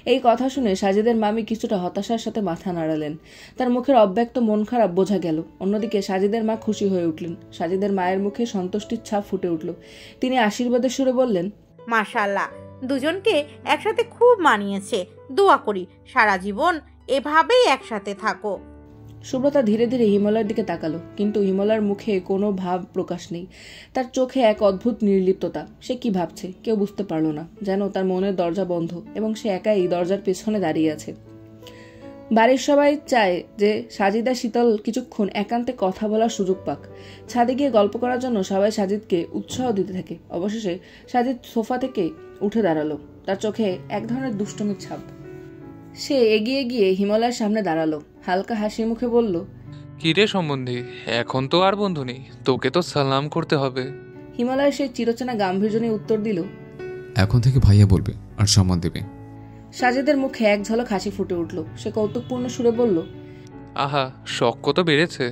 এই কথা শুনে সাজিদের মামি কিছুটা হতাশার সাথে মাথা নাড়ালেন। তার মুখের অব্যক্ত মন খারাপ বোঝা গেল। অন্যদিকে সাজিদের মা খুশি হয়ে উঠলেন। সাজিদের মায়ের মুখে সন্তুষ্টির ছাপ ফুটে উঠল। তিনি আশীর্বাদের সুরে বললেন, মাশাআল্লাহ, দুজনকে একসাথে খুব মানিয়েছে। দোয়া করি সারা জীবন এভাবেই একসাথে থাকো। সুব্রতা ধীরে ধীরে হিমালয়ের দিকে তাকালো, কিন্তু হিমালয়ের মুখে কোনো ভাব প্রকাশ নেই। তার চোখে এক অদ্ভুত নির্লিপ্ততা। সে কি ভাবছে কেউ বুঝতে পারল না, যেন তার মনের দরজা বন্ধ এবং সে একাই দরজার পেছনে দাঁড়িয়ে আছে। বাড়ির সবাই চায় যে সাজিদা শীতল কিছুক্ষণ একান্তে কথা বলার সুযোগ পাক। ছাদে গিয়ে গল্প করার জন্য সবাই সাজিদকে উৎসাহ দিতে থাকে। অবশেষে সাজিদ সোফা থেকে উঠে দাঁড়ালো, তার চোখে এক ধরনের দুষ্টমির ছাপ। সে এগিয়ে গিয়ে হিমালয়ের সামনে দাঁড়ালো, হালকা হাসি মুখে বলল, কিরে সম্বন্ধী, এখন তো আর বন্ধু নেই, তোকে তো সালাম করতে হবে। হিমালয়ের সেই চিরচেনা গাম্ভীর্য নিয়ে উত্তর দিল, এখন থেকে ভাইয়া বলবে আর সম্মান দেবে। সাজিদের মুখে এক ঝলক হাসি ফুটে উঠল। সে কৌতুকপূর্ণ সুরে বলল, আহা, শখ কত বেড়েছে।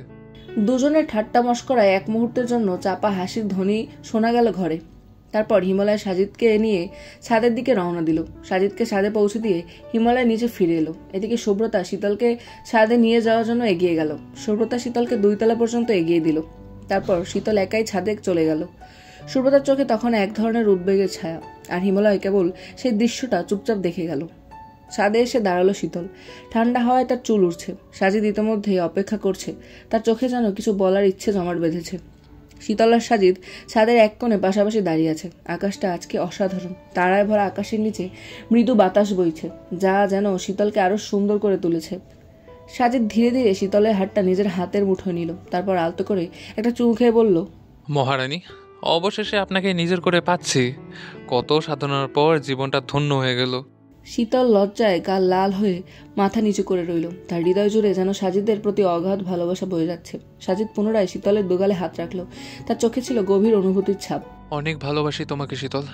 দুজনের ঠাট্টা মশকরায় এক মুহূর্তের জন্য চাপা হাসির ধ্বনি শোনা গেল ঘরে। তারপর হিমালয় সাজিদকে নিয়ে ছাদের দিকে রওনা দিল। সাজিদকে ছাদে পৌঁছে দিয়ে হিমালয় নিচে ফিরে এলো। এদিকে সুব্রতা শীতলকে ছাদে নিয়ে যাওয়ার জন্য এগিয়ে গেল। সুব্রতা শীতলকে 2 তলা পর্যন্ত এগিয়ে দিল। তারপর শীতল একাই ছাদে চলে গেল। সুব্রতার চোখে তখন এক ধরনের উদ্বেগের ছায়া, আর হিমালয় কেবল সেই দৃশ্যটা চুপচাপ দেখে গেল। ছাদে এসে দাঁড়ালো শীতল। ঠান্ডা হাওয়ায় তার চুল উঠছে। সাজিদ ইতিমধ্যেই অপেক্ষা করছে। তার চোখে যেন কিছু বলার ইচ্ছে জমাট বেঁধেছে। শীতল আর সাজিদ ছাদের এক কোণে পাশাপাশি দাঁড়িয়ে আছে। আকাশটা আজকে অসাধারণ। তারায় ভরা আকাশের নিচে মৃদু বাতাস বইছে, যা যেন শীতলকে আরো সুন্দর করে তুলেছে। সাজিদ ধীরে ধীরে শীতলের হাতটা নিজের হাতের মুঠোয় নিল। তারপর আলতো করে একটা চুমু খেয়ে বলল, মহারানী, অবশেষে আপনাকে নিজের করে পাচ্ছি। কত সাধনার পর জীবনটা ধন্য হয়ে গেল। শীতল লজ্জায় গাল লাল হয়ে মাথা নিচু করে রইল। তার হৃদয় জুড়ে যেন সাজিদের প্রতি অগাধ ভালোবাসা বয়ে যাচ্ছে। সাজিদ পুনরায় শীতলের দুগালে হাত রাখল। তার চোখে ছিল গভীর অনুভূতির ছাপ। অনেক ভালোবাসি তোমাকে শীতল।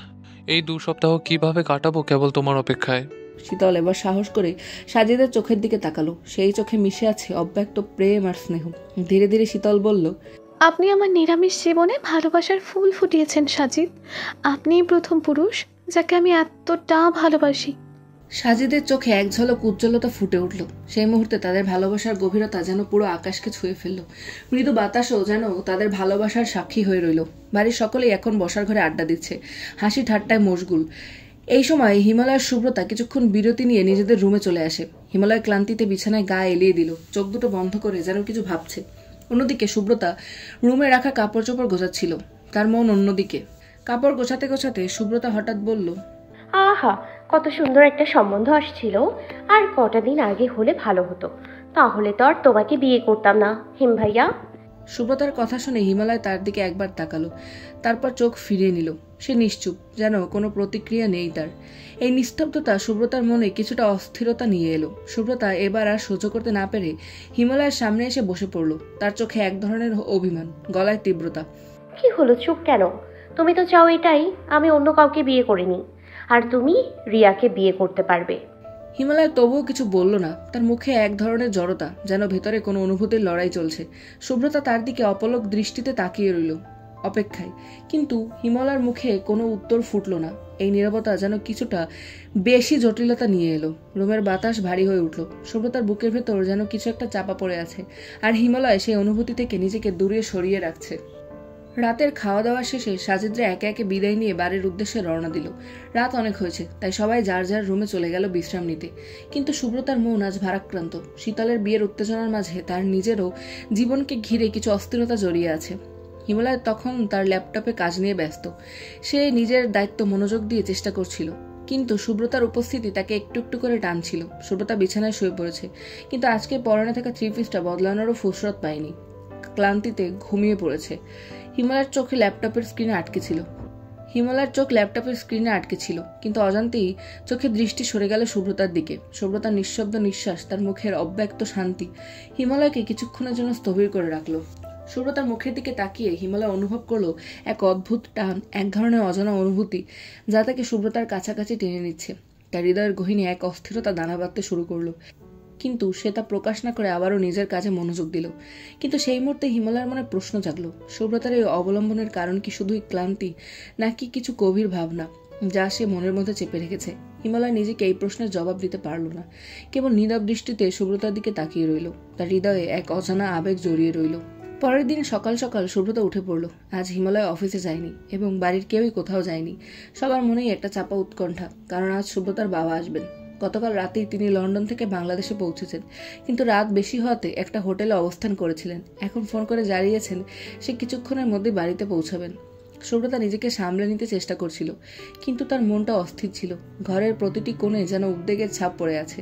এই 2 সপ্তাহ কিভাবে কাটাবো কেবল তোমার অপেক্ষায়। শীতল এবার সাহস করে সাজিদের চোখের দিকে তাকালো। সেই চোখে মিশে আছে অব্যক্ত প্রেম আর স্নেহ। ধীরে ধীরে শীতল বলল, আপনি আমার নিরামিষ জীবনে ভালোবাসার ফুল ফুটিয়েছেন সাজিদ। আপনিই প্রথম পুরুষ যাকে আমি এতটা ভালোবাসি। সাজিদের চোখে এক ঝলক উজ্জ্বলতা ফুটে উঠল। সেই মুহূর্তে তাদের ভালোবাসার গভীরতা যেন পুরো আকাশকে ছুঁয়ে ফেলল। মৃদু বাতাসও যেন তাদের ভালোবাসার সাক্ষী হয়ে রইল। বাড়ির সকলেই এখন বসার ঘরে আড্ডা দিচ্ছে, হাসি ঠাট্টায় মশগুল। এই সময় হিমালয়ের সুব্রতা কিছুক্ষণ বিরতি নিয়ে নিজেদের রুমে চলে আসে। হিমালয় ক্লান্তিতে বিছানায় গা এলিয়ে দিল, চোখ দুটো বন্ধ করে যেন কিছু ভাবছে। অন্যদিকে সুব্রতা রুমে রাখা কাপড় চোপড় গোছাচ্ছিল। তার মন অন্যদিকে। কাপড় গোছাতে গোছাতে সুব্রতা হঠাৎ বলল, আহা, কত সুন্দর একটা সম্বন্ধ আসছিল। আর কটা দিন আগে হলে ভালো হতো, তাহলে তো আর তোমাকে বিয়ে করতাম না হিম ভাইয়া। সুব্রতার কথা শুনে হিমালয় তার দিকে একবার তাকালো, তারপর চোখ ফিরিয়ে নিল। সে নিশ্চুপ, যেন কোনো প্রতিক্রিয়া নেই তার। এই নিস্তব্ধতা সুব্রতার মনে কিছুটা অস্থিরতা নিয়ে এলো। সুব্রতা এবার আর সহ্য করতে না পেরে হিমালয়ের সামনে এসে বসে পড়ল। তার চোখে এক ধরনের অভিমান, গলায় তীব্রতা। কি হলো, চুপ কেন? তুমি তো চাও এটাই, আমি অন্য কাউকে বিয়ে করিনি, আর তুমি রিয়াকে বিয়ে করতে পারবে। হিমালয় তবুও কিছু বলল না। তার মুখে এক ধরনের জড়তা, যেন ভেতরে কোনো অনুভূতির লড়াই চলছে। সুব্রতা তার দিকে অপলক দৃষ্টিতে তাকিয়ে রইল, অপেক্ষায়। কিন্তু হিমালয়ের মুখে কোনো উত্তর ফুটল না। এই নীরবতা যেন কিছুটা বেশি জটিলতা নিয়ে এলো। রুমের বাতাস ভারী হয়ে উঠল। সুব্রতার বুকের ভেতর যেন কিছু একটা চাপা পড়ে আছে, আর হিমালয় সেই অনুভূতি থেকে নিজেকে দূরে সরিয়ে রাখছে। রাতের খাওয়া দাওয়া শেষে সাজিদরা একে একে বিদায় নিয়ে বাড়ির উদ্দেশ্যে রওনা দিল। রাত অনেক হয়েছে, তাই সবাই যার যার রুমে চলে গেল বিশ্রাম নিতে। কিন্তু সুব্রতার মন আজ ভারাক্রান্ত। শীতলের বিয়ের উত্তেজনার মাঝে তার নিজেরও জীবনকে ঘিরে কিছু অস্থিরতা জড়িয়ে আছে। হিমালয় তখন তার ল্যাপটপে কাজ নিয়ে ব্যস্ত। সে নিজের দায়িত্ব মনোযোগ দিয়ে চেষ্টা করছিল, কিন্তু সুব্রতার উপস্থিতি তাকে একটু একটু করে টানছিল। সুব্রতা বিছানায় শুয়ে পড়েছে, কিন্তু আজকে পরনে থাকা 3 পিসটা বদলানোরও ফুসরত পায়নি। ক্লান্তিতে ঘুমিয়ে পড়েছে। হিমালয়ের চোখ ল্যাপটপের স্ক্রিনে আটকে ছিল, কিন্তু অজান্তেই চোখের দৃষ্টি সরে গেল সুব্রতার দিকে। সুব্রতার নিঃশব্দ নিঃশ্বাস, তার মুখের অব্যক্ত শান্তি হিমালয়কে কিছুক্ষণের জন্য স্থবির করে রাখলো। সুব্রতার মুখের দিকে তাকিয়ে হিমালয় অনুভব করলো এক অদ্ভুত টান, এক ধরনের অজানা অনুভূতি যা তাকে সুব্রতার কাছাকাছি টেনে নিচ্ছে। তার হৃদয়ের গহীনে এক অস্থিরতা দানা বাঁধতে শুরু করলো, কিন্তু সে তা প্রকাশ না করে আবারও নিজের কাজে মনোযোগ দিল। কিন্তু সেই মুহূর্তে হিমালয়ের মনে প্রশ্ন জাগলো, সুব্রতার এই অবলম্বনের কারণ কি শুধুই ক্লান্তি, নাকি কিছু গভীর ভাবনা? যা সে মনের মধ্যে চেপে রেখেছে। হিমালয় নিজেকে এই প্রশ্নের জবাব দিতে পারল না, কেবল নীরব দৃষ্টিতে সুব্রতার দিকে তাকিয়ে রইল। তার হৃদয়ে এক অজানা আবেগ জড়িয়ে রইল। পরের দিন সকাল সকাল সুব্রতা উঠে পড়ল। আজ হিমালয় অফিসে যায়নি এবং বাড়ির কেউই কোথাও যায়নি। সবার মনেই একটা চাপা উৎকণ্ঠা, কারণ আজ সুব্রতার বাবা আসবেন। গতকাল রাতেই তিনি লন্ডন থেকে বাংলাদেশে পৌঁছেছেন, কিন্তু রাত বেশি হওয়াতে একটা হোটেলে অবস্থান করেছিলেন। এখন ফোন করে জানিয়েছেন সে কিছুক্ষণের মধ্যেই বাড়িতে পৌঁছাবেন। সুব্রতা নিজেকে সামলে নিতে চেষ্টা করছিল, কিন্তু তার মনটা অস্থির ছিল। ঘরের প্রতিটি কোণে যেন উদ্বেগের ছাপ পড়ে আছে।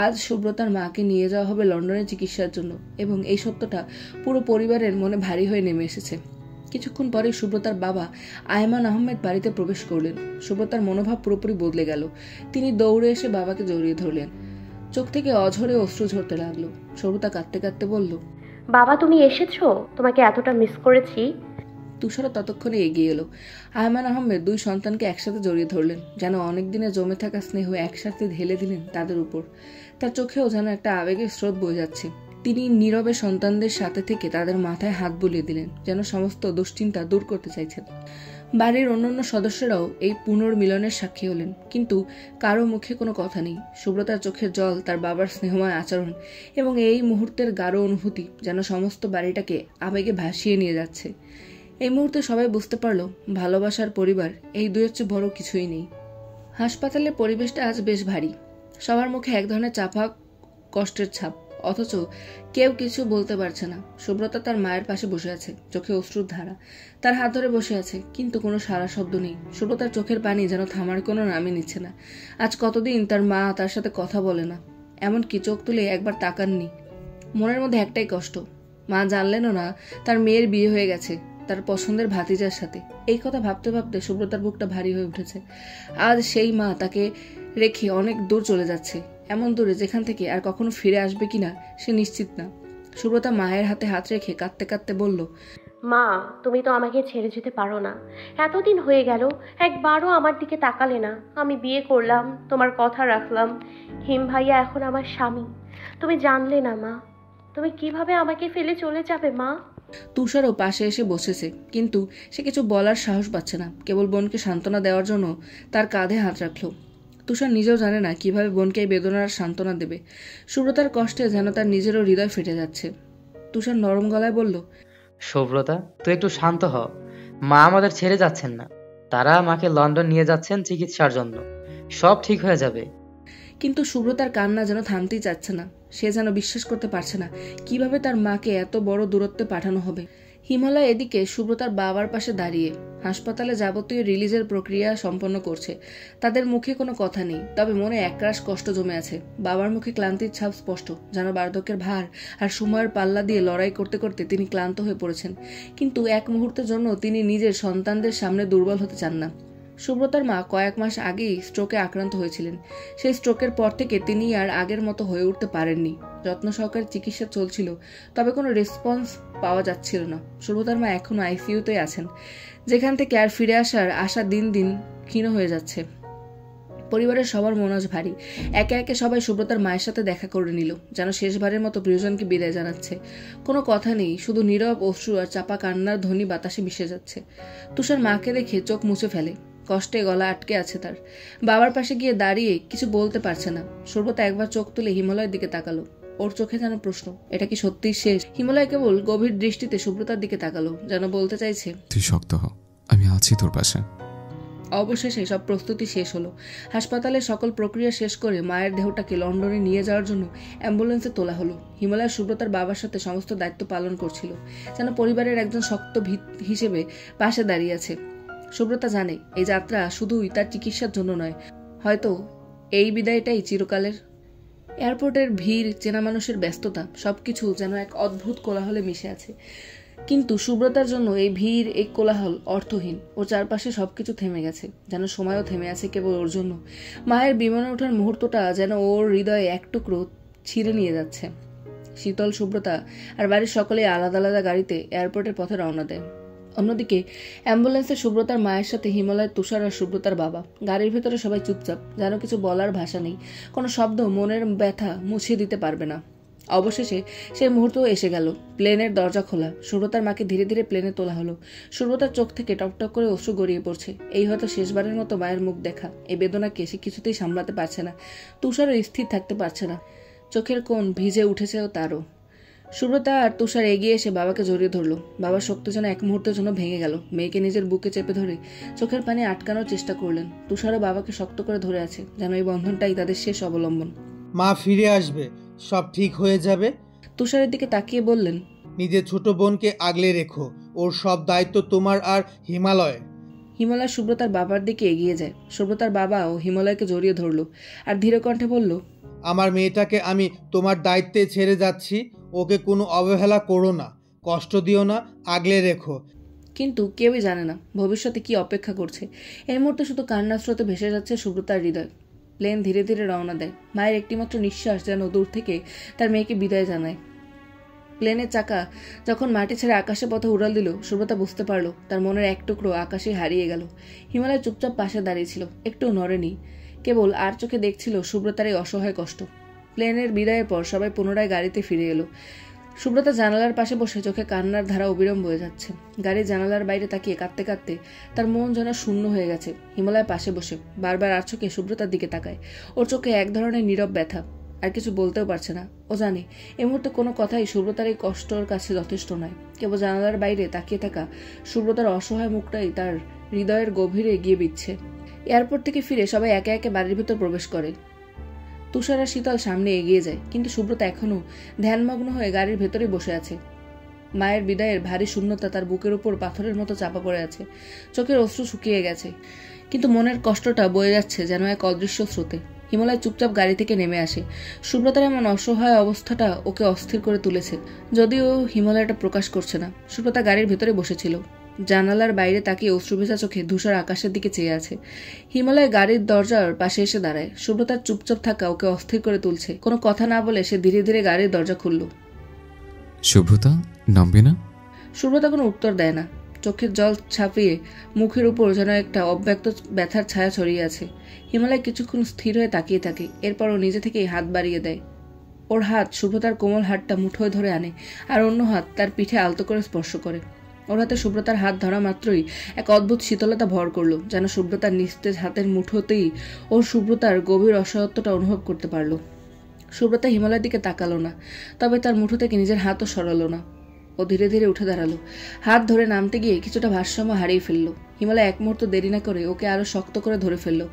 আজ সুব্রতার মাকে নিয়ে যাওয়া হবে লন্ডনে চিকিৎসার জন্য, এবং এই সত্যটা পুরো পরিবারের মনে ভারী হয়ে নেমে এসেছে। কিছুক্ষণ পরে সুব্রতার বাবা আয়মান আহমেদ বাড়িতে প্রবেশ করলেন। সুব্রতার মনোভাব পুরোপুরি বদলে গেল। তিনি দৌড়ে এসে বাবাকে জড়িয়ে ধরলেন। চোখ থেকে অঝরে অশ্রু ঝরতে লাগলো। সুব্রতা কাঁদতে কাঁদতে বলল, বাবা তুমি এসেছো, তোমাকে এতটা মিস করেছি। তুষারও ততক্ষণে এগিয়ে এলো। আয়মান আহমেদ দুই সন্তানকে একসাথে জড়িয়ে ধরলেন, যেন অনেকদিনে জমে থাকা স্নেহ একসাথে ঢেলে দিলেন তাদের উপর। তার চোখেও যেন একটা আবেগের স্রোত বয়ে যাচ্ছে। তিনি নীরবে সন্তানদের সাথে থেকে তাদের মাথায় হাত বুলিয়ে দিলেন, যেন সমস্ত দুশ্চিন্তা দূর করতে চাইছেন। বাড়ির অন্যান্য সদস্যরাও এই পুনর্মিলনের সাক্ষী হলেন, কিন্তু কারো মুখে কোনো কথা নেই। সুব্রতার চোখের জল, তার বাবার স্নেহময় আচরণ এবং এই মুহূর্তের গাঢ় অনুভূতি যেন সমস্ত বাড়িটাকে আবেগে ভাসিয়ে নিয়ে যাচ্ছে। এই মুহূর্তে সবাই বুঝতে পারল, ভালোবাসার পরিবার এই দুয়ের চেয়ে বড় কিছুই নেই। হাসপাতালের পরিবেশটা আজ বেশ ভারী। সবার মুখে এক ধরনের চাপা কষ্টের ছাপ, অথচ কেউ কিছু বলতে পারছে না। সুব্রতা তার মায়ের পাশে বসে আছে, চোখে অশ্রুর ধারা। তার হাত ধরে বসে আছে, কিন্তু কোনো সারা শব্দ নেই। সুব্রতার চোখের পানি যেন থামার কোনো নামই নিচ্ছে না। আজ কতদিন তার মা তার সাথে কথা বলে না, এমনকি চোখ তুলে একবার তাকাননি। মনের মধ্যে একটাই কষ্ট, মা জানলেনও না তার মেয়ের বিয়ে হয়ে গেছে তার পছন্দের ভাতিজার সাথে। এই কথা ভাবতে ভাবতে সুব্রতার বুকটা ভারী হয়ে উঠেছে। আজ সেই মা তাকে রেখে অনেক দূর চলে যাচ্ছে, এমন দূরে যেখান থেকে আর কখনো ফিরে আসবে কিনা সে নিশ্চিত না। সুব্রতা মায়ের হাতে হাত রেখে কাঁদতে কাঁদতে বলল, মা তুমি তো আমাকে ছেড়ে যেতে পারো না। এতদিন হয়ে গেল, একবারও আমার দিকে তাকালে না। আমি বিয়ে করলাম, তোমার কথা রাখলাম। হিম ভাইয়া এখন আমার স্বামী। তুমি জানলে না মা, তুমি কিভাবে আমাকে ফেলে চলে যাবে মা। তুষারও পাশে এসে বসেছে, কিন্তু সে কিছু বলার সাহস পাচ্ছে না। কেবল বোনকে সান্ত্বনা দেওয়ার জন্য তার কাঁধে হাত রাখলো। তুষার নিজেও জানে না কিভাবে বোনকে এই বেদনার সান্ত্বনা দেবে। সুব্রতার কষ্টে যেন তার নিজেরও হৃদয় ফেটে যাচ্ছে। তুষার নরম গলায় বলল, সুব্রতা তুই একটু শান্ত হ। মা আমাদের ছেড়ে যাচ্ছেন না, তারা মাকে লন্ডন নিয়ে যাচ্ছেন চিকিৎসার জন্য। সব ঠিক হয়ে যাবে। কিন্তু সুব্রতার কান্না যেন থামতেই চাচ্ছে না। সে যেন বিশ্বাস করতে পারছে না কিভাবে তার মাকে এত বড় দূরত্বে পাঠানো হবে। হিমালয় এদিকে সুব্রতার বাবার পাশে দাঁড়িয়ে হাসপাতালে যাবতীয় রিলিজের প্রক্রিয়া সম্পন্ন করছে। তাদের মুখে কোনো কথা নেই, তবে মনে একরাশ কষ্ট জমে আছে। বাবার মুখে ক্লান্তির ছাপ স্পষ্ট, যেন বার্ধক্যের ভার আর সময়ের পাল্লা দিয়ে লড়াই করতে করতে তিনি ক্লান্ত হয়ে পড়েছেন। কিন্তু এক মুহূর্তের জন্য তিনি নিজের সন্তানদের সামনে দুর্বল হতে চান না। সুব্রতার মা কয়েক মাস আগেই স্ট্রোকে আক্রান্ত হয়েছিলেন। সেই স্ট্রোকের পর থেকে তিনি আর আগের মতো হয়ে উঠতে পারেননি। যত্ন সহকারে চিকিৎসা চলছিল, তবে কোনো রেসপন্স পাওয়া যাচ্ছিল না। সুব্রতার মা এখনো আইসিইউতে আছেন, যেখান থেকে আর ফিরে আসার আশা দিন দিন ক্ষীণ হয়ে যাচ্ছে। পরিবারের সবার মন আজ ভারী। একে একে সবাই সুব্রতার মায়ের সাথে দেখা করে নিল, যেন শেষবারের মতো প্রিয়জনকে বিদায় জানাচ্ছে। কোনো কথা নেই, শুধু নীরব অশ্রু আর চাপা কান্নার ধ্বনি বাতাসে মিশে যাচ্ছে। তুষার মাকে দেখে চোখ মুছে ফেলে, কষ্টে গলা আটকে আছে তার। বাবার পাশে গিয়ে দাঁড়িয়ে কিছু বলতে পারছে না। সুব্রতা একবার চোখ তুলে হিমালয়ের দিকে তাকালো। ওর চোখে যেন প্রশ্ন, এটা কি সত্যিই শেষ? হিমালয় কেবল গভীর দৃষ্টিতে সুব্রতার দিকে তাকালো, যেন বলতে চাইছে, তুই শক্ত হ, আমি আছি তোর পাশে। অবশেষে সব প্রস্তুতি শেষ হলো। হাসপাতালের সকল প্রক্রিয়া শেষ করে মায়ের দেহটাকে লন্ডনে নিয়ে যাওয়ার জন্য অ্যাম্বুলেন্সে তোলা হলো। হিমালয় সুব্রতার বাবার সাথে সমস্ত দায়িত্ব পালন করছিল, যেন পরিবারের একজন শক্ত ভিত হিসেবে পাশে দাঁড়িয়ে আছে। সুব্রতা জানে এই যাত্রা শুধুই তার চিকিৎসার জন্য নয়, হয়তো এই বিদায়টাই চিরকালের। এয়ারপোর্টের ভিড়, চেনা মানুষের ব্যস্ততা, সবকিছু যেন এক অদ্ভুত কোলাহলে মিশে আছে। কিন্তু সুব্রতার জন্য এই ভিড়, এই কোলাহল অর্থহীন। ওর চারপাশে সবকিছু থেমে গেছে, যেন সময়ও থেমে আছে কেবল ওর জন্য। মায়ের বিমানে ওঠার মুহূর্তটা যেন ওর হৃদয়ে এক টুকরো ছিঁড়ে নিয়ে যাচ্ছে। শীতল, সুব্রতা আর বাড়ির সকলে আলাদা আলাদা গাড়িতে এয়ারপোর্টের পথে রওনা দেয়। অন্যদিকে অ্যাম্বুলেন্সে সুব্রতার মায়ের সাথে হিমালয়, তুষার আর সুব্রতার বাবা। গাড়ির ভেতরে সবাই চুপচাপ, যেন কিছু বলার ভাষা নেই। কোনো শব্দ মনের ব্যথা মুছিয়ে দিতে পারবে না। অবশেষে সেই মুহূর্ত এসে গেল। প্লেনের দরজা খোলা, সুব্রতার মাকে ধীরে ধীরে প্লেনে তোলা হলো। সুব্রতার চোখ থেকে টকটক করে অশ্রু গড়িয়ে পড়ছে। এই হয়তো শেষবারের মতো মায়ের মুখ দেখা। এই বেদনাকে সে কিছুতেই সামলাতে পারছে না। তুষারও স্থির থাকতে পারছে না, চোখের কোণ ভিজে উঠেছে তারও। সুব্রতা আর তুষার এগিয়ে এসে বাবাকে জড়িয়ে ধরলো। বাবার শক্তি যেন এক মুহূর্তের জন্য ভেঙে গেল। মেয়েকে নিজের বুকে চেপে ধরে চোখের পানি আটকানোর চেষ্টা করলেন। তুষারও বাবাকে শক্ত করে ধরে আছে, যেন এই বন্ধনটাই তাদের শেষ অবলম্বন। মা ফিরে আসবে, সব ঠিক হয়ে যাবে। তুষারের দিকে তাকিয়ে বললেন, নিজের ছোট বোনকে আগলে রেখো, ওর সব দায়িত্ব তোমার আর হিমালয়ের। হিমালয় সুব্রতার বাবার দিকে এগিয়ে যায়। সুব্রতার বাবাও হিমালয়কে জড়িয়ে ধরলো আর ধীর কণ্ঠে বলল, আমার মেয়েটাকে আমি তোমার দায়িত্বে ছেড়ে যাচ্ছি, ওকে কোনো অবহেলা করো না, কষ্ট দিও না, আগলে রেখো। কিন্তু কেউই জানে না ভবিষ্যতে কি অপেক্ষা করছে। এই মুহূর্তে শুধু কান্নার স্রোতে ভেসে যাচ্ছে সুব্রতার হৃদয়। প্লেন ধীরে ধীরে রওনা দেয়। মায়ের একটিমাত্র নিঃশ্বাস যেন দূর থেকে তার মেয়েকে বিদায় জানায়। প্লেনের চাকা যখন মাটি ছেড়ে আকাশে পথে উড়াল দিল, সুব্রতা বুঝতে পারলো তার মনের এক টুকরো আকাশে হারিয়ে গেল। হিমালয় চুপচাপ পাশে দাঁড়িয়েছিল, একটু নড়েনি, কেবল আর চোখে দেখছিল সুব্রতার এই অসহায় কষ্ট। প্লেনের বিদায়ের পর সবাই পুনরায় গাড়িতে ফিরে এলো। সুব্রতা জানালার পাশে বসে চোখে কান্নার ধারা অবিরাম বয়ে যাচ্ছে। গাড়ির জানালার বাইরে তাকিয়ে কাঁদতে কাঁদতে তার মন যেন শূন্য হয়ে গেছে। হিমালয় পাশে বসে বারবার আর চোখে সুব্রতার দিকে তাকায়। ওর চোখে এক ধরনের নীরব ব্যথা। আর কিছু বলতেও পারছে না। ও জানে এই মুহূর্তে কোনো কথাই সুব্রতার এই কষ্টর কাছে যথেষ্ট নয়। কেবল জানালার বাইরে তাকিয়ে থাকা সুব্রতার অসহায় মুখটাই তার হৃদয়ের গভীরে গিয়ে বিচ্ছে। এয়ারপোর্ট থেকে ফিরে সবাই একে একে বাড়ির ভিতর প্রবেশ করে। তুষার আর শীতল সামনে এগিয়ে যায়, কিন্তু সুব্রতা এখনো ধ্যানমগ্ন হয়ে গাড়ির ভেতরে বসে আছে। মায়ের বিদায়ের ভারী শূন্যতা তার বুকের উপর পাথরের মতো চাপা পড়ে আছে। চোখের অশ্রু শুকিয়ে গেছে, কিন্তু মনের কষ্টটা বয়ে যাচ্ছে যেন এক অদৃশ্য স্রোতে। হিমালয় চুপচাপ গাড়ি থেকে নেমে আসে। সুব্রতার এমন অসহায় অবস্থাটা ওকে অস্থির করে তুলেছে, যদিও হিমালয়টা প্রকাশ করছে না। সুব্রতা গাড়ির ভেতরে বসেছিল, জানালার বাইরে তাকিয়ে অশ্রুভেজা চোখে ধূসর আকাশের দিকে চেয়ে আছে। হিমালয় গাড়ির দরজার পাশে এসে দাঁড়ায়। সুব্রতার চুপচাপ থাকা ওকে অস্থির করে তুলছে। কোনো কথা না বলে সে ধীরে ধীরে গাড়ির দরজা খুলল। শুভ্রতা, নামবে না? সুব্রতা কোনো উত্তর দেয় না। চোখের জল ছাপিয়ে মুখের উপর যেন একটা অব্যক্ত ব্যথার ছায়া ছড়িয়ে আছে। হিমালয় কিছুক্ষণ স্থির হয়ে তাকিয়ে থাকে, এরপর ও নিজে থেকেই হাত বাড়িয়ে দেয়। ওর হাত সুব্রতার কোমল হাতটা মুঠোয় ধরে আনে, আর অন্য হাত তার পিঠে আলতো করে স্পর্শ করে। ওর হাতে সুব্রতার হাত ধরা মাত্রই এক অদ্ভুত শীতলতা ভর করলো, যেন সুব্রতার নিস্তেজ হাতের মুঠোতেই ওর সুব্রতার গভীর অসহায়ত্বটা অনুভব করতে পারল। সুব্রতা হিমালয়ের দিকে তাকালো না, তবে তার মুঠো থেকে নিজের হাতও সরালো না। ও ধীরে ধীরে উঠে দাঁড়ালো। হাত ধরে নামতে গিয়ে কিছুটা ভারসাম্য হারিয়ে ফেললো। হিমালয় এক মুহূর্ত দেরি না করে ওকে আরো শক্ত করে ধরে ফেললো,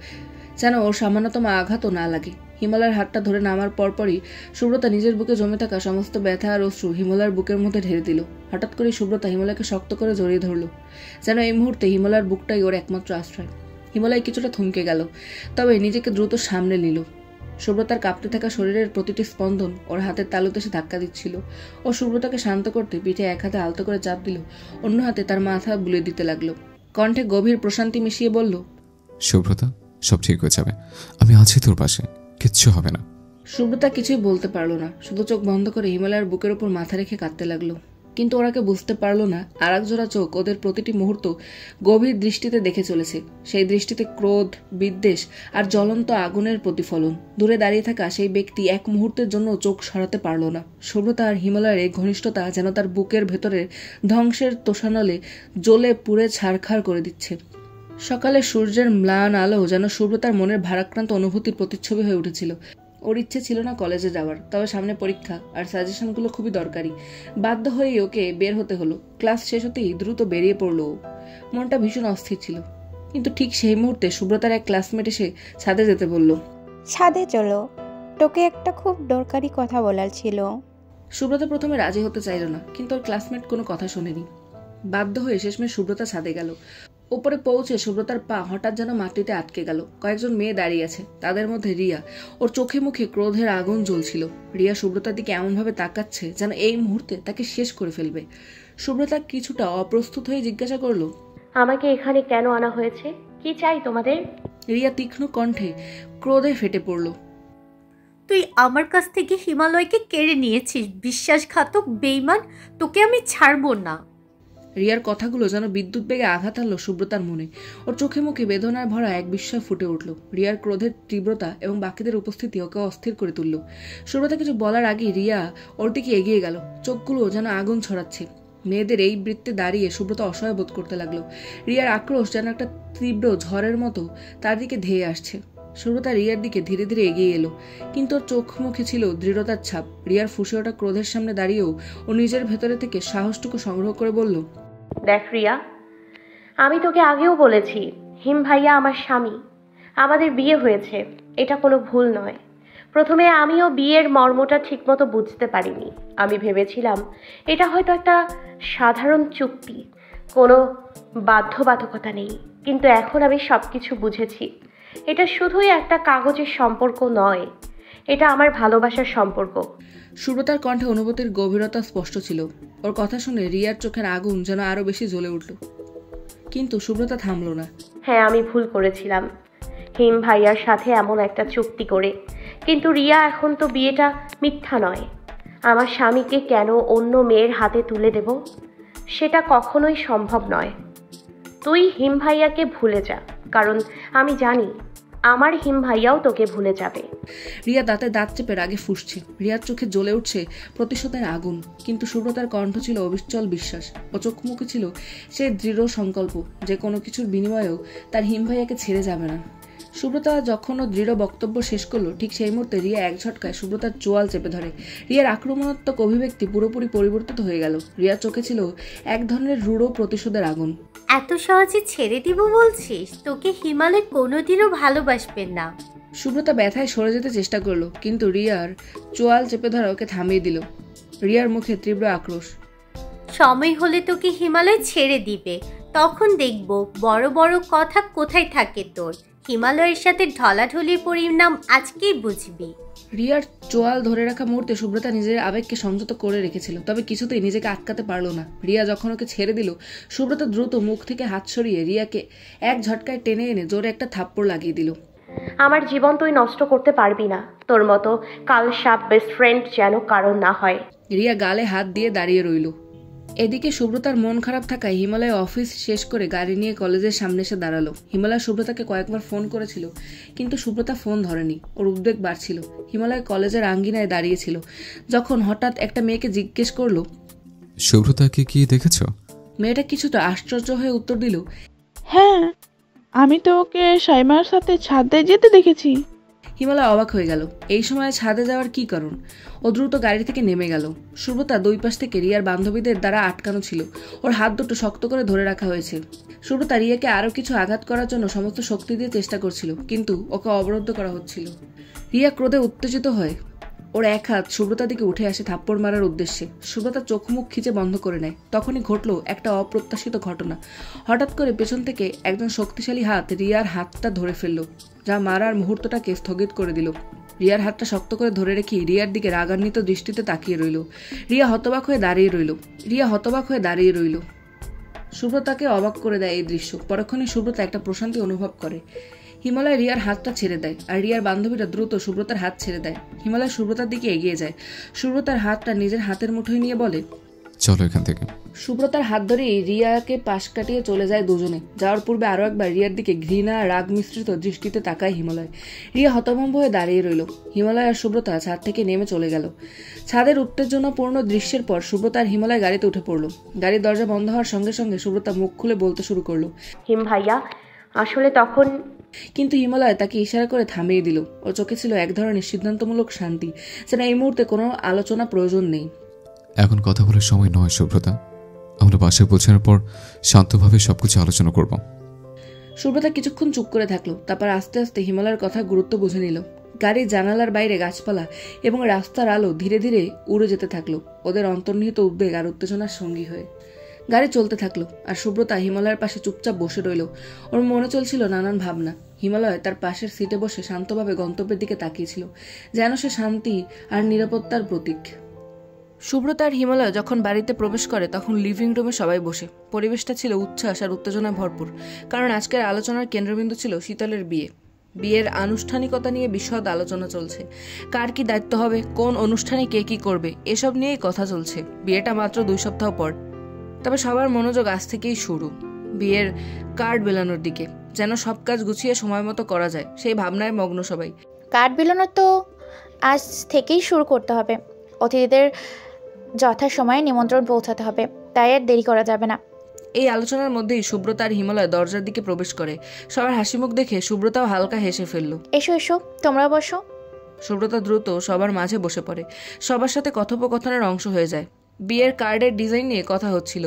যেন ওর সামান্যতম আঘাতও না লাগে। হিমালয়ের হাতটা ধরে নামার পরপরই সুব্রতা নিজের বুকে জমে থাকা সমস্ত ব্যথা আর অশ্রু হিমালয়ের বুকের মধ্যে ঢেলে দিল। হঠাৎ করে সুব্রতা হিমালয়কে শক্ত করে জড়িয়ে ধরলো, যেন এই মুহূর্তে হিমালয়ের বুকটাই ওর একমাত্র আশ্রয়। হিমালয় কিছুটা থমকে গেল, তবে নিজেকে দ্রুত সামনে নিল। সুব্রতার কাঁপতে থাকা শরীরের প্রতিটি স্পন্দন ওর হাতের তালুতে সে ধাক্কা দিচ্ছিল। ও সুব্রতাকে শান্ত করতে পিঠে এক হাতে আলতো করে চাপ দিল, অন্য হাতে তার মাথা বুলে দিতে লাগলো। কণ্ঠে গভীর প্রশান্তি মিশিয়ে বলল, শুভ্রতা, সব ঠিক হয়ে যাবে, আমি আছি তোর পাশে, কিচ্ছু হবে না। সুব্রতা কিছুই বলতে পারলো না, শুধু চোখ বন্ধ করে হিমালয়ের বুকের উপর মাথা রেখে কাঁদতে লাগলো। কিন্তু ওরাকে বুঝতে পারলো না আর এক জোড়া চোখ ওদের প্রতিটি মুহূর্ত গভীর দৃষ্টিতে দেখে চলেছে। সেই দৃষ্টিতে ক্রোধ, বিদ্বেষ আর জ্বলন্ত আগুনের প্রতিফলন। দূরে দাঁড়িয়ে থাকা সেই ব্যক্তি এক মুহূর্তের জন্য চোখ সরাতে পারল না। সুব্রতা আর হিমালয়ের এই ঘনিষ্ঠতা যেন তার বুকের ভেতরে ধ্বংসের তোষানলে জ্বলে পুড়ে ছারখার করে দিচ্ছে। সকালে সূর্যের ম্লান আলো যেন সুব্রতার মনের ভারাক্রান্ত অনুভূতির প্রতিচ্ছবি হয়ে উঠেছিল। ওর ইচ্ছে ছিল না কলেজে যাওয়ার, তবে সামনে পরীক্ষা আর সাজেশনগুলো খুবই দরকারি। বাধ্য হয়েই ওকে বের হতে হলো। ক্লাস শেষ হতেই দ্রুত বেরিয়ে পড়লো ও। মনটা ভীষণ অস্থির ছিল, কিন্তু ঠিক সেই মুহূর্তে সুব্রতার এক ক্লাসমেট এসে ছাদে যেতে বলল। ছাদে চলো, তোকে একটা খুব দরকারি কথা বলার ছিল। সুব্রতা প্রথমে রাজি হতে চাইল না, কিন্তু ওর ক্লাসমেট কোনো কথা শোনেনি। বাধ্য হয়ে শেষমেশ সুব্রতা ছাদে গেল। উপরে পৌঁছে সুব্রতার পা হঠাৎ যেন মাটিতে আটকে গেল। কয়েকজন মেয়ে দাঁড়িয়ে আছে, তাদের মধ্যে রিয়া। ওর চোখে মুখে ক্রোধের আগুন জ্বলছিল। রিয়া সুব্রতার দিকে এমনভাবে তাকাচ্ছে যেন এই মুহূর্তে তাকে শেষ করে ফেলবে। সুব্রতা কিছুটা অপ্রস্তুত হয়ে জিজ্ঞাসা করলো, আমাকে এখানে কেন আনা হয়েছে? কি চাই তোমাদের? রিয়া তীক্ষ্ণ কণ্ঠে ক্রোধে ফেটে পড়ল। তুই আমার কাছ থেকে হিমালয়কে কেড়ে নিয়েছিস, বিশ্বাসঘাতক বেঈমান, তোকে আমি ছাড়বো না। রিয়ার কথাগুলো যেন বিদ্যুৎ বেগে আঘাত আনলো সুব্রতার মনে। ওর চোখে মুখে বেদনায় ভরা এক বিস্ময় ফুটে উঠল। রিয়ার ক্রোধের তীব্রতা এবং বাকিদের উপস্থিতি ওকে অস্থির করে তুলল। সুব্রতা কিছু বলার আগেই রিয়া ওর দিকে এগিয়ে গেল, চোখগুলো যেন আগুন ছড়াচ্ছে। মেয়েদের এই বৃত্তে দাঁড়িয়ে সুব্রতা অসহায় বোধ করতে লাগলো। রিয়ার আক্রোশ যেন একটা তীব্র ঝড়ের মতো তার দিকে ধেয়ে আসছে। সুব্রতা রিয়ার দিকে ধীরে ধীরে এগিয়ে এলো, কিন্তু ওর চোখ মুখে ছিল দৃঢ়তার ছাপ। রিয়ার ফুঁসে ওঠা ক্রোধের সামনে দাঁড়িয়েও ও নিজের ভেতরে থেকে সাহসটুকু সংগ্রহ করে বলল, দেখ রিয়া, আমি তোকে আগেও বলেছি হিম ভাইয়া আমার স্বামী, আমাদের বিয়ে হয়েছে, এটা কোনো ভুল নয়। প্রথমে আমিও বিয়ের মর্মটা ঠিকমতো বুঝতে পারিনি। আমি ভেবেছিলাম এটা হয়তো একটা সাধারণ চুক্তি, কোনো বাধ্যবাধকতা নেই, কিন্তু এখন আমি সব কিছু বুঝেছি। এটা শুধুই একটা কাগজের সম্পর্ক নয়, এটা আমার ভালোবাসার সম্পর্ক। সুব্রতার কণ্ঠে অনুভূতির গভীরতা স্পষ্ট ছিল। ওর কথা শুনে রিয়ার চোখের আগুন যেন আরো বেশি জ্বলে উঠল, কিন্তু সুব্রতা থামল না। হ্যাঁ, আমি ভুল করেছিলাম হিম ভাইয়ার সাথে এমন একটা চুক্তি করে, কিন্তু রিয়া এখন তো বিয়েটা মিথ্যা নয়। আমার স্বামীকে কেন অন্য মেয়ের হাতে তুলে দেব, সেটা কখনোই সম্ভব নয়। তুই হিম ভাইয়াকে ভুলে যা, কারণ আমি জানি আমার হিম ভাইয়াও তোকে ভুলে যাবে। রিয়া দাঁতে দাঁত চেপে রাগে ফুঁসছে। রিয়ার চোখে জ্বলে উঠছে প্রতিশোধের আগুন, কিন্তু সুব্রতার কণ্ঠ ছিল অবিচল বিশ্বাস। ও চোখ মুখে ছিল সে দৃঢ় সংকল্প যে কোনো কিছুর বিনিময়েও তার হিম ভাইয়াকে ছেড়ে যাবে না। সুব্রতা যখন ও দৃঢ় বক্তব্য শেষ করলো, ঠিক সেই মুহূর্তে রিয়া এক ঝটকায় সুব্রতার চোয়াল চেপে ধরে। রিয়ার আক্রমণাত্মক অভিব্যক্তি পুরোপুরি পরিবর্তিত হয়ে গেল। রিয়ার চোখে ছিল এক ধরনের রূঢ় প্রতিশোধের আগুন। এত সহজে ছেড়ে দিব বলছিস? তোকে হিমালয় কোনোদিনও ভালোবাসবেন না। সুব্রতা ব্যথায় সরে যেতে চেষ্টা করলো, কিন্তু রিয়ার চোয়াল চেপে ধরা ওকে থামিয়ে দিল। রিয়ার মুখে তীব্র আক্রোশ। সময় হলে তোকে হিমালয় ছেড়ে দিবে, তখন দেখব বড় বড় কথা কোথায় থাকে তোর। হিমালয়ের সাথে ঢলাঢলির পরিণাম আজকেই বুঝবি। রিয়ার চোয়াল ধরে রাখা মুহূর্তে সুব্রতা নিজের আবেগকে সংযত করে রেখেছিল, তবে কিছুতেই নিজেকে আটকাতে পারল না। রিয়া যখন ওকে ছেড়ে দিল, সুব্রতা দ্রুত মুখ থেকে হাত সরিয়ে রিয়াকে এক ঝটকায় টেনে এনে জোরে একটা থাপ্পড় লাগিয়ে দিল। আমার জীবন তুই নষ্ট করতে পারবি না, তোর মতো কাল সাপ বেস্ট ফ্রেন্ড যেন কারণ না হয়। রিয়া গালে হাত দিয়ে দাঁড়িয়ে রইল। এদিকে সুব্রতার মন খারাপ থাকায় হিমালয় অফিস শেষ করে গাড়ি নিয়ে কলেজের সামনে এসে দাঁড়ালো। হিমালয় সুব্রতাকে কয়েকবার ফোন করেছিল, কিন্তু সুব্রতা ফোন ধরেনি। ওর উদ্বেগ বাড়ছিল। হিমালয় কলেজের আঙ্গিনায় দাঁড়িয়েছিল যখন হঠাৎ একটা মেয়েকে জিজ্ঞেস করলো, সুব্রতাকে কি দেখেছ? মেয়েটা কিছুটা আশ্চর্য হয়ে উত্তর দিল, হ্যাঁ, আমি তো ওকে সাইমার সাথে ছাদে যেতে দেখেছি। হিমালয় অবাক হয়ে গেল। এই সময় ছাদে যাওয়ার কি কারণ? ও দ্রুত গাড়ি থেকে নেমে গেল। সুব্রতা দুই পাশ থেকে রিয়ার বান্ধবীদের দ্বারা আটকানো ছিল। ওর হাত দুটো শক্ত করে ধরে রাখা হয়েছে। সুব্রতা রিয়াকে আরো কিছু আঘাত করার জন্য সমস্ত শক্তি দিয়ে চেষ্টা করছিল, কিন্তু ওকে অবরুদ্ধ করা হচ্ছিল। রিয়া ক্রোধে উত্তেজিত হয়। ওর এক হাত সুব্রতার দিকে উঠে আসে থাপ্পড় মারার উদ্দেশ্যে। সুব্রতা চোখ মুখ খিচে বন্ধ করে নেয়। তখনই ঘটলো একটা অপ্রত্যাশিত ঘটনা। হঠাৎ করে পেছন থেকে একজন শক্তিশালী হাত রিয়ার হাতটা ধরে ফেলল, যা মারার মুহূর্তটাকে স্থগিত করে দিল। রিয়ার হাতটা শক্ত করে ধরে রেখে রিয়ার দিকে রাগান্বিত দৃষ্টিতে তাকিয়ে রইল। রিয়া হতবাক হয়ে দাঁড়িয়ে রইল। সুব্রতাকে অবাক করে দেয় এই দৃশ্য। পরক্ষণে সুব্রতা একটা প্রশান্তি অনুভব করে। হিমালয় রিয়ার হাতটা ছেড়ে দেয়, আর রিয়ার বান্ধবীরা দ্রুত সুব্রতার হাত ছেড়ে দেয়। হিমালয় সুব্রতার দিকে এগিয়ে যায়। সুব্রতার হাতটা নিজের হাতের মুঠোয় নিয়ে বলে, চলো এখান থেকে। সুব্রতার হাত ধরেই রিয়াকে পাশ কাটিয়ে চলে যায় দুজনে। যাওয়ার পূর্বে আরো একবার রিয়ার দিকে ঘৃণা রাগ মিশ্রিত দৃষ্টিতে তাকায় হিমালয়। রিয়া হতভম্ব হয়ে দাঁড়িয়ে রইল। হিমালয় আর সুব্রতা ছাদ থেকে নেমে চলে গেল। ছাদের উত্তেজনাপূর্ণ দৃশ্যের পর সুব্রতা আর হিমালয় গাড়িতে উঠে পড়লো। গাড়ির দরজা বন্ধ হওয়ার সঙ্গে সঙ্গে সুব্রতা মুখ খুলে বলতে শুরু করলো, হিম ভাইয়া আসলে তখন। কিন্তু হিমালয় তাকে ইশারা করে থামিয়ে দিল। ওর চোখে ছিল এক ধরনের সিদ্ধান্তমূলক শান্তি, যেন এই মুহূর্তে কোনো আলোচনা প্রয়োজন নেই। এখন কথা বলার সময় নয় সুব্রতা, আমরা বাসায় পৌঁছানোর পর শান্তভাবে সবকিছু আলোচনা করব। সুব্রতা কিছুক্ষণ চুপ করে থাকলো, তারপর আস্তে আস্তে হিমালয়ের কথা গুরুত্ব বুঝে নিল। গাড়ির জানালার বাইরে গাছপালা এবং রাস্তার আলো ধীরে ধীরে উড়ে যেতে থাকলো, ওদের অন্তর্নিহিত উদ্বেগ আর উত্তেজনার সঙ্গী হয়ে। গাড়ি চলতে থাকলো, আর সুব্রতা হিমালয়ের পাশে চুপচাপ বসে রইল। ওর মনে চলছিল নানান ভাবনা। হিমালয় তার পাশের সিটে বসে শান্তভাবে গন্তব্যের দিকে তাকিয়েছিল, যেন সে শান্তি আর নিরাপত্তার প্রতীক। সুব্রতা আর হিমালয় যখন বাড়িতে প্রবেশ করে, তখন লিভিং রুমে সবাই বসে। পরিবেশটা ছিল উচ্ছ্বাস আর উত্তেজনায় ভরপুর, কারণ আজকের আলোচনার কেন্দ্রবিন্দু ছিল শীতলের বিয়ে। বিয়ের আনুষ্ঠানিকতা নিয়ে বিশদ আলোচনা চলছে। কার কি দায়িত্ব হবে, কোন অনুষ্ঠানে কে কি করবে, এসব নিয়েই কথা চলছে। বিয়েটা মাত্র 2 সপ্তাহ পর। তবে সবার মনোযোগ আজ থেকেই শুরু, বিয়ের কার্ড বেলানোর দিকে, যেন সব কাজ গুছিয়ে সময় মতো করা যায় সেই ভাবনায় মগ্ন সবাই। কার্ড বিলানো তো আজ থেকেই শুরু করতে হবে। অতিথিদের যথাসময়ে নিমন্ত্রণ পৌঁছাতে হবে, তাই আর দেরি করা যাবে না। এই আলোচনার মধ্যেই সুব্রতা আর হিমালয় দরজার দিকে প্রবেশ করে। সবার হাসিমুখ দেখে সুব্রতাও হালকা হেসে ফেলল। এসো এসো, তোমরা বসো। সুব্রতা দ্রুত সবার মাঝে বসে পড়ে, সবার সাথে কথোপকথনের অংশ হয়ে যায়। বিয়ের কার্ডের ডিজাইন নিয়ে কথা হচ্ছিল,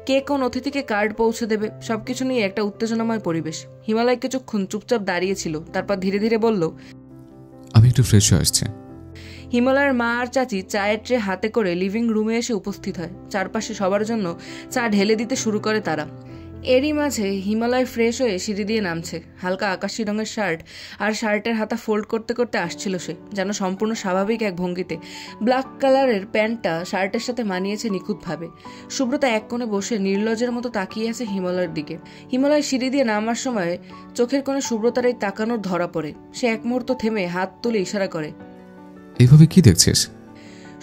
কে কোন অতিথিকে কার্ড পৌঁছে দেবে, সবকিছু নিয়ে একটা উত্তেজনাময় পরিবেশ। হিমালয় কিছুক্ষণ চুপচাপ দাঁড়িয়েছিল, তারপর ধীরে ধীরে বলল, আমি একটু ফ্রেশ হয়ে আসছি। হিমালয়ের মা আর চাচি চায়ের ট্রে হাতে করে লিভিং রুমে এসে উপস্থিত হয়। চারপাশে সবার জন্য চা ঢেলে দিতে শুরু করে তারা। এরই মাঝে হিমালয় ফ্রেশ হয়ে সিঁড়ি দিয়ে নামছে। হালকা আকাশি রঙের শার্ট আর শার্টের হাতা ফোল্ড করতে করতে আসছিল সে, যেন সম্পূর্ণ স্বাভাবিক এক ভঙ্গিতে। ব্ল্যাক কালারের প্যান্টটা শার্টের সাথে মানিয়েছে নিখুঁতভাবে। সুব্রতা এক কোণে বসে নির্লজ্জের মতো তাকিয়ে আছে হিমালয়ের দিকে। হিমালয় সিঁড়ি দিয়ে নামার সময় চোখের কোণে সুব্রতার এই তাকানোর ধরা পড়ে। সে এক মুহূর্ত থেমে হাত তুলে ইশারা করে, এইভাবে কি দেখছিস?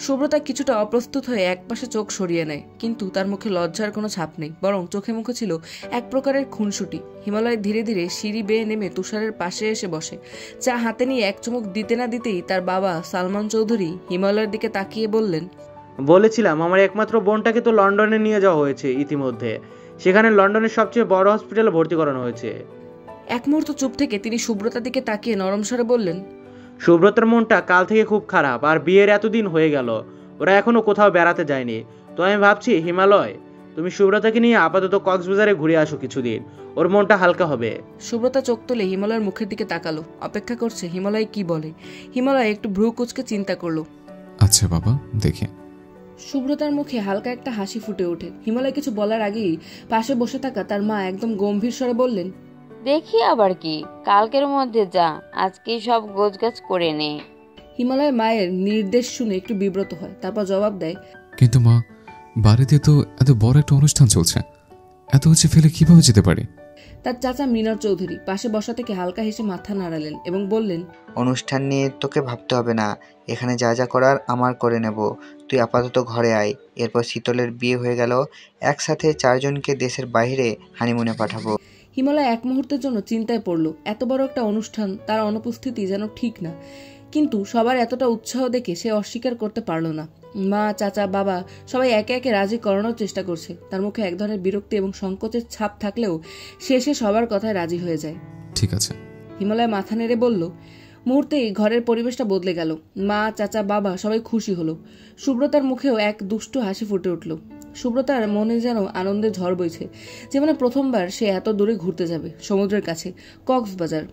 সুব্রতা কিছুটা অপ্রস্তুত হয়ে একপাশে চোখ সরিয়ে নেয়, কিন্তু তার মুখে লজ্জার কোনো ছাপ নেই, বরং চোখে মুখে ছিল এক প্রকারের খুনসুটি। হিমালয় ধীরে ধীরে সিঁড়ি বেয়ে নেমে তুষারের পাশে এসে বসে। চা হাতে নিয়ে এক চুমুক দিতে না দিতেই তার বাবা সালমান চৌধুরী হিমালয়ের দিকে তাকিয়ে বললেন, বলেছিলাম আমার একমাত্র বোনটাকে তো লন্ডনে নিয়ে যাওয়া হয়েছে ইতিমধ্যে, সেখানে লন্ডনের সবচেয়ে বড় হসপিটালে ভর্তি করানো হয়েছে। এক মুহূর্ত চুপ থেকে তিনি সুব্রতার দিকে তাকিয়ে নরম স্বরে বললেন, সুব্রতার মনটা কাল থেকে খুব খারাপ, আর বিয়ের এতদিন হয়ে গেল ওরা এখনো কোথাও বেড়াতে যায়নি। তো আমি ভাবছি হিমালয়, তুমি সুব্রতাকে নিয়ে আপাতত কক্সবাজারে ঘুরে আসো কিছুদিন, ওর মনটা হালকা হবে। সুব্রতা চোখ তুলে হিমালয়ের মুখের দিকে তাকালো, অপেক্ষা করছে হিমালয় কি বলে। হিমালয় একটু ভ্রু কুঁচকে চিন্তা করলো। আচ্ছা বাবা, দেখি। সুব্রতার মুখে হালকা একটা হাসি ফুটে ওঠে। হিমালয় কিছু বলার আগেই পাশে বসে থাকা তার মা একদম গম্ভীর স্বরে বললেন, দেখি আবার কি, কালকের মধ্যে যা, আজকেই সব গোছগাছ করে নে। হিমালয় মায়ের নির্দেশ শুনে একটু বিব্রত হয়, তারপর জবাব দেয়, কিন্তু মা, বাড়িতে তো এত বড় একটা অনুষ্ঠান চলছে, এত কিছু ফেলে কিভাবে যেতে পারি? তার চাচা মিনার চৌধুরী পাশে বসা থেকে হালকা হেসে মাথা নাড়ালেন এবং বললেন, অনুষ্ঠান নিয়ে তোকে ভাবতে হবে না, এখানে যা যা করার আমার করে নেব। তুই আপাতত ঘরে আয়, এরপর শীতলের বিয়ে হয়ে গেল, একসাথে 4 জনকে দেশের বাইরে হানিমুনে পাঠাবো। হিমালয় এক মুহূর্তের জন্য চিন্তায় পড়ল। এত বড় একটা অনুষ্ঠান, তার অনুপস্থিতি যেন ঠিক না, কিন্তু সবার এতটা উৎসাহ দেখে সে অস্বীকার করতে পারল না। মা, চাচা, বাবা সবাই একে একে রাজি করানোর চেষ্টা করছে। তার মুখে এক ধরনের বিরক্তি এবং সংকোচের ছাপ থাকলেও শেষে সবার কথায় রাজি হয়ে যায়। ঠিক আছে। হিমালয় মাথা নেড়ে বলল। মুহূর্তেই ঘরের পরিবেশটা বদলে গেল। মা, চাচা, বাবা সবাই খুশি হলো। সুব্রতার মুখেও এক দুষ্টু হাসি ফুটে উঠল। সুব্রতার মনে যেন আনন্দের ঝড় বইছে, যেমন প্রথমবার সে এত দূরে ঘুরতে যাবে, সমুদ্রের কাছে, কক্সবাজার।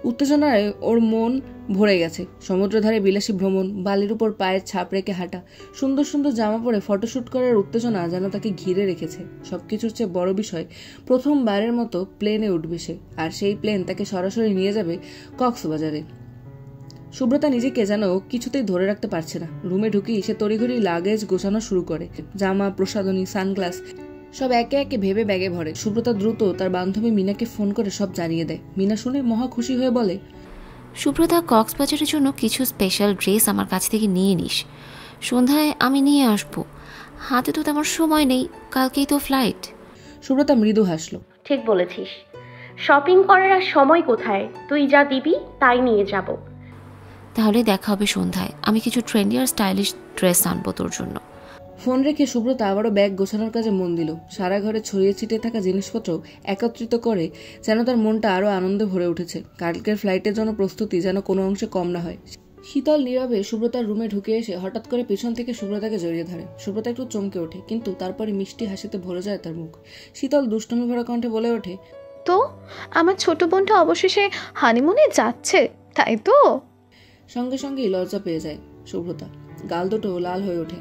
উত্তেজনায় ওর মন ভরে গেছে। সমুদ্রের ধারে বিলাসী ভ্রমণ, বালির উপর পায়ের ছাপ রেখে হাঁটা, সুন্দর সুন্দর জামা পরে ফটোশ্যুট করার উত্তেজনা যেন তাকে ঘিরে রেখেছে। সবকিছুর চেয়ে বড় বিষয়, প্রথমবারের মতো প্লেনে উঠবে সে, আর সেই প্লেন তাকে সরাসরি নিয়ে যাবে কক্সবাজারে। সুব্রতা নিজেকে যেন কিছুতেই ধরে রাখতে পারছে না। রুমে ঢুকেই সে তড়িঘড়ি লাগেজ গোছানো শুরু করে। জামা, প্রসাধনী, সানগ্লাস সব একে একে ভেবে ব্যাগে ভরে। সুব্রতা দ্রুত তার বান্ধবী মিনাকে ফোন করে সব জানিয়ে দেয়। মিনা শুনে মহা খুশি হয়ে বলে, সুব্রতা, কক্সবাজারের জন্য কিছু স্পেশাল ড্রেস আমার কাছ থেকে নিয়ে নিস, সন্ধ্যায় আমি নিয়ে আসবো। হাতে তো তেমন সময় নেই, কালকেই তো ফ্লাইট। সুব্রতা মৃদু হাসল। ঠিক বলেছিস, শপিং করার আর সময় কোথায়, তুই যা দিবি তাই নিয়ে যাব। তাহলে দেখা হবে সন্ধ্যায়, আমি কিছু ট্রেন্ডি আর স্টাইলিশ ড্রেস আনবো তোর জন্য। ফোন রেখে সুব্রতা আবারও ব্যাগ গোছানোর কাজে মন দিল। সারা ঘরে ছড়িয়ে ছিটিয়ে থাকা জিনিসপত্র একত্রিত করে যেন তার মনটা আরো আনন্দে ভরে উঠেছে। কালকের ফ্লাইটের জন্য প্রস্তুতি যেন কোনো অংশে কম না হয়। শীতল নীরবে সুব্রতার রুমে ঢুকে এসে হঠাৎ করে পিছন থেকে সুব্রতাকে জড়িয়ে ধরে। সুব্রতা একটু চমকে ওঠে, কিন্তু তারপরে মিষ্টি হাসিতে ভরে যায় তার মুখ। শীতল দুষ্টমি ভরা কণ্ঠে বলে ওঠে, তো আমার ছোট বোনটা অবশেষে হানিমুনে যাচ্ছে, তাই তো? সঙ্গে সঙ্গেই লজ্জা পেয়ে যায় সুব্রতা, গাল দুটো লাল হয়ে ওঠে।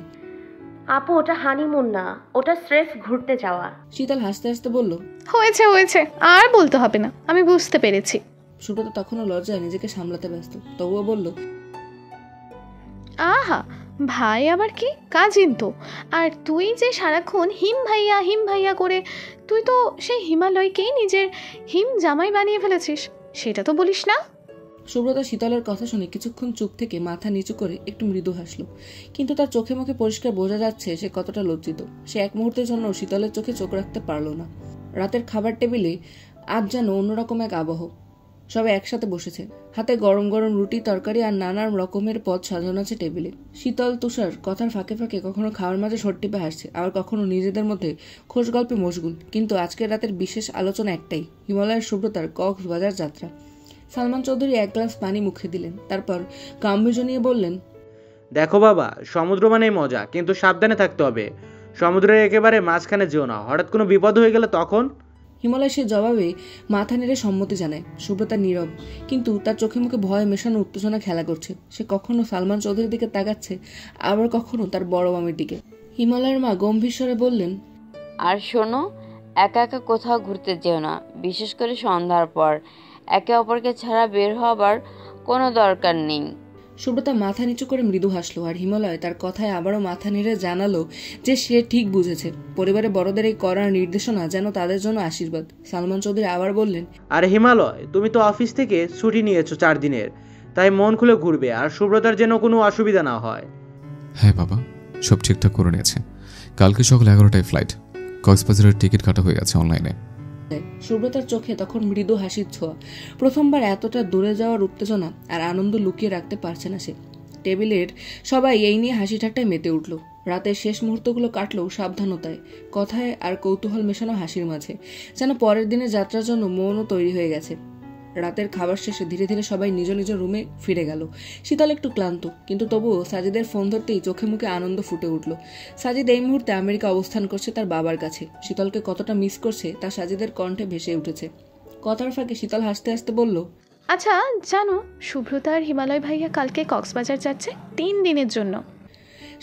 আপু, ওটা হানিমুন না, ওটা স্রেফ ঘুরতে যাওয়া। শীতল হাসতে হাসতে বলল, হয়েছে হয়েছে, আর বলতে হবে না, আমি বুঝতে পেরেছি। সুব্রতা তখনও লজ্জায় নিজেকে সামলাতে ব্যস্ত, তবুও বলল, আহা, ভাই আবার কি, কাজিন তো। আর তুই যে সারাক্ষণ হিম ভাইয়া করে তুই তো সেই হিমালয়কেই নিজের হিম জামাই বানিয়ে ফেলেছিস, সেটা তো বলিস না। সুব্রতা শীতলের কথা শুনে কিছুক্ষণ চুপ থেকে মাথা নিচু করে একটু মৃদু হাসল, কিন্তু তার চোখে মুখে পরিষ্কার বোঝা যাচ্ছে সে কতটা লজ্জিত। সে এক মুহূর্তের জন্য শীতলের চোখে চোখ রাখতে পারল না। রাতের খাবার টেবিলে আজ যেন অন্যরকম এক আবহ। সবাই একসাথে বসেছে, হাতে গরম গরম রুটি তরকারি আর নানান রকমের পদ সাজানো আছে টেবিলে। শীতল তুষার কথার ফাঁকে ফাঁকে কখনো খাওয়ার মাঝে সর টিপে হাসছে, আবার কখনো নিজেদের মধ্যে খোশ গল্পে মশগুল। কিন্তু আজকের রাতের বিশেষ আলোচনা একটাই, হিমালয়ের সুব্রতার কক্সবাজার যাত্রা। সালমান চৌধুরী এক গ্লাস পানি মুখে দিলেন, তারপর গাম্ভীর্য নিয়ে বললেন, দেখো বাবা, সমুদ্র মানেই মজা, কিন্তু সাবধানে থাকতে হবে। সমুদ্রের একেবারে মাঝখানে যেও না, হঠাৎ কোনো বিপদ হয়ে গেলে তখন। হিমালয় সে জবাবে মাথা নেড়ে সম্মতি জানায়। সুব্রতা নীরব, কিন্তু তার চোখে মুখে ভয় মেশানো উত্তেজনা খেলা করছে। সে কখনো সালমান চৌধুরীর দিকে তাকাচ্ছে, আবার কখনো তার বড় মামির দিকে। হিমালয়ের মা গম্ভীর স্বরে বললেন, আর শোনো, একা একা কোথাও ঘুরতে যেও না, বিশেষ করে সন্ধ্যার পর। একে অপরকে ছাড়া বের হবার কোনো দরকার নেই। সুব্রতা মাথা নিচু করে মৃদু হাসলো, আর হিমালয় তার কথায় আবারও মাথা নেড়ে জানালো যে সে ঠিক বুঝেছে। পরিবারের বড়দের এই করার নির্দেশনা যেন তাদের জন্য আশীর্বাদ। সালমান চৌধুরী আবার বললেন, আর হিমালয়, তুমি তো অফিস থেকে ছুটি নিয়েছো 4 দিনের, তাই মন খুলে ঘুরবে, আর সুব্রতার যেন কোনো অসুবিধা না হয়। হ্যাঁ বাবা, সব ঠিকঠাক করে নিয়েছে। কালকে সকাল 11টায় ফ্লাইট। কক্সবাজারের টিকিট কাটা হয়ে গেছে অনলাইনে। সুব্রতার চোখে তখন মৃদু হাসির ছোঁয়া। প্রথমবার এতটা দূরে যাওয়ার উত্তেজনা আর আনন্দ লুকিয়ে রাখতে পারছে না সে। টেবিলের সবাই এই নিয়ে হাসি ঠাট্টায় মেতে উঠল। রাতের শেষ মুহূর্তগুলো কাটলো সাবধানতায়, কথায় আর কৌতূহল মেশানো হাসির মাঝে, যেন পরের দিনের যাত্রার জন্য মনও তৈরি হয়ে গেছে। রাতের খাবার শেষে ধীরে ধীরে সবাই নিজ নিজ রুমে ফিরে গেল। শীতল একটু ক্লান্ত, কিন্তু তবুও সাজিদের ফোন ধরতেই চোখে মুখে আনন্দ ফুটে উঠল। সাজিদ এই মুহূর্তে আমেরিকা অবস্থান করছে তার বাবার কাছে। শীতলকে কতটা মিস করছে তা সাজিদের কণ্ঠে ভেসে উঠেছে। কথার ফাঁকে শীতল হাসতে হাসতে বলল, আচ্ছা জানো, সুব্রতা আর হিমালয় ভাইয়া কালকে কক্সবাজার যাচ্ছে 3 দিনের জন্য।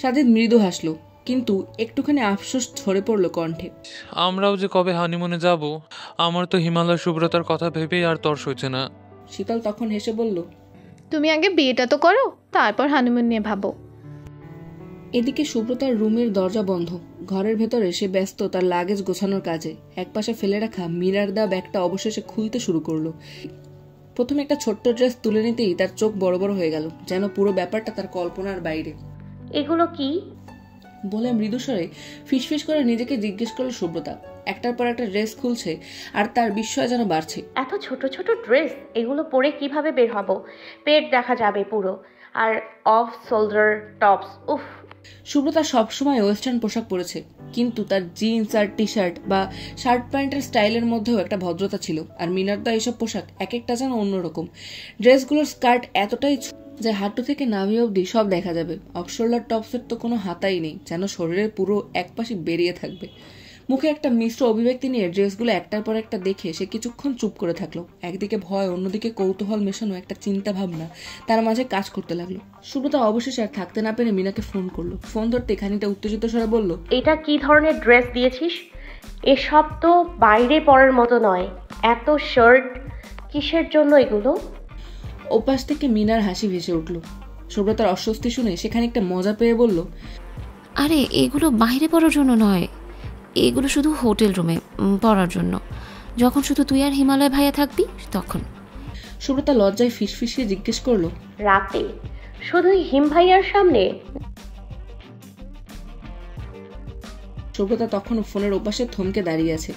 সাজিদ মৃদু হাসলো, কিন্তু একটুখানি আফসোস ঝরে পড়লো কণ্ঠে। আমরাও যে কবে হানিমুনে যাব, আমার তো হিমালয় সুব্রতার কথা ভেবেই আর তর সইছে না। শীতল তখন হেসে বলল, তুমি আগে বিয়েটা তো করো, তারপর হানিমুন নিয়ে ভাবো। এদিকে সুব্রতার রুমের দরজা বন্ধ। ঘরের ভেতরে সে ব্যস্ত তার লাগেজ গোছানোর কাজে। একপাশে ফেলে রাখা মিরার দা ব্যাগটা অবশেষে খুলতে শুরু করলো। প্রথমে একটা ছোট্ট ড্রেস তুলে নিতেই তার চোখ বড় বড় হয়ে গেল, যেন পুরো ব্যাপারটা তার কল্পনার বাইরে। এগুলো কি বলে মৃদুস্বরে ফিসফিস করে নিজেকে জিজ্ঞেস করল সুব্রতা। একটার পর একটা ড্রেস খুলছে আর তার বিস্ময় যেন বাড়ছে। এত ছোট ছোট ড্রেস, এগুলো পরে কিভাবে বের হব? পেট দেখা যাবে পুরো, আর অফ শোল্ডার টপস। উফ। সুব্রতা সবসময় ওয়েস্টার্ন পোশাক পরেছে, কিন্তু তার জিন্স আর টি শার্ট বা শার্ট প্যান্টের স্টাইলের মধ্যেও একটা ভদ্রতা ছিল। আর মিনারদা এসব পোশাক এক একটা যেন অন্যরকম। ড্রেসগুলোর স্কার্ট এতটাই যে হাঁটু থেকে নাভি অবধি সব দেখা যাবে। অফ শোল্ডার টপসের তো কোনো হাতাই নেই, যেন শরীরের পুরো একপাশে বেরিয়ে থাকবে। মুখে একটা মিশ্র অভিব্যক্তি নিয়ে ড্রেসগুলো একটার পর একটা দেখে সে কিছুক্ষণ চুপ করে থাকলো। একদিকে ভয়, অন্যদিকে কৌতূহল মেশানো একটা চিন্তা ভাবনা তার মাঝে কাজ করতে লাগলো। সুব্রতা অবশেষে আর থাকতে না পেরে মিনাকে ফোন করলো। ফোন ধরতে খানিকটা উত্তেজিত স্বরে বলল, এটা কি ধরনের ড্রেস দিয়েছিস? এসব তো বাইরে পরার মতো নয়। এত শার্ট কিসের জন্য এগুলো? ওপাশ থেকে মিনার হাসি ভেসে উঠল। সুব্রতার অস্বস্তি শুনে সে খানিকটা মজা পেয়ে বলল, আরে এগুলো বাইরে পড়ার জন্য নয়, এগুলো শুধু হোটেল রুমে পড়ার জন্য, যখন শুধু তুই আর হিমালয় ভাইয়া থাকবি তখন। সুব্রতা লজ্জায় ফিসফিসিয়ে জিজ্ঞেস করলো, রাতে শুধুই হিম ভাইয়ার সামনে? সুব্রতা তখন ফোনের ওপাশে থমকে দাঁড়িয়ে আছে।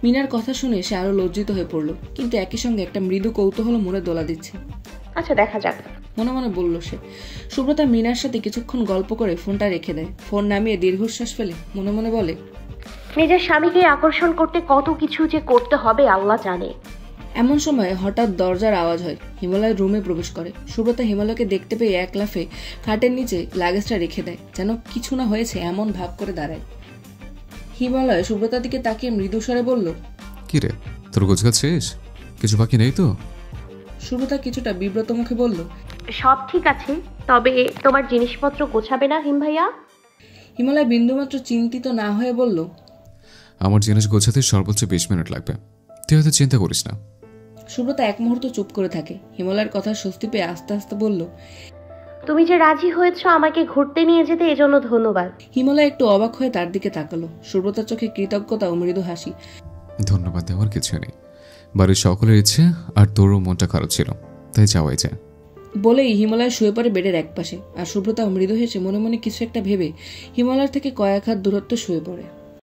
মিনার কথা শুনে সে আরো লজ্জিত হয়ে পড়লো, কিন্তু একই সঙ্গে একটা মৃদু কৌতূহল মনে দোলা দিচ্ছে। আচ্ছা দেখা যাক, মনে মনে বলল সে। সুব্রতা মিনার সাথে কিছুক্ষণ গল্প করে ফোনটা রেখে দেয়। ফোন নামিয়ে দীর্ঘশ্বাস ফেলে মনে মনে বলে, নিজের স্বামীকে আকর্ষণ করতে কত কিছু যে করতে হবে আল্লাহ জানে। এমন সময় হঠাৎ দরজার আওয়াজ হয়। হিমালয় রুমে প্রবেশ করে। সুব্রতা হিমালয়কে দেখতে পেয়ে এক লাফে খাটের নিচে লাগেজটা রেখে দেয়, যেন কিছু না হয়েছে এমন ভাব করে দাঁড়ায়। হিমালয় সুব্রতার দিকে তাকিয়ে মৃদুস্বরে বলল, কি রে, তোর গোছগাছ শেষ? কিছু বাকি নেই তো? সুব্রতা কিছুটা বিব্রত মুখে বলল, সব ঠিক আছে, তবে তোমার জিনিসপত্র গোছাবে না হিম ভাইয়া? হিমালয় বিন্দুমাত্র চিন্তিত না হয়ে বলল, আমার জিনিস গোছাতে সর্বোচ্চ 20 মিনিট লাগবে, তুই হয়তো চিন্তা করিস না। সুব্রতা এক মুহূর্ত চুপ করে থাকে। হিমালয়ের কথা স্বস্তি পেয়ে আস্তে আস্তে বলল, তুমি যে রাজি হয়েছ আমাকে ঘুরতে নিয়ে যেতে, এজন্য ধন্যবাদ। হিমালয় একটু অবাক হয়ে তার দিকে তাকালো। সুব্রতার চোখে কৃতজ্ঞতা ও মৃদু হাসি। ধন্যবাদ দেওয়ার কিছু নেই, বাড়ির সকলের ইচ্ছে আর তোরও মনটা খারাপ ছিল, সপ্তাহে যাওয়াই যায়। বলেই হিমালয় শুয়ে পড়ে বেডের একপাশে, আর শুভ্রতা মৃদু হেসে মনে মনে কিছু একটা ভেবে হিমালয়ের থেকে কয়েক হাত দূরত্ব শুয়ে পড়ে।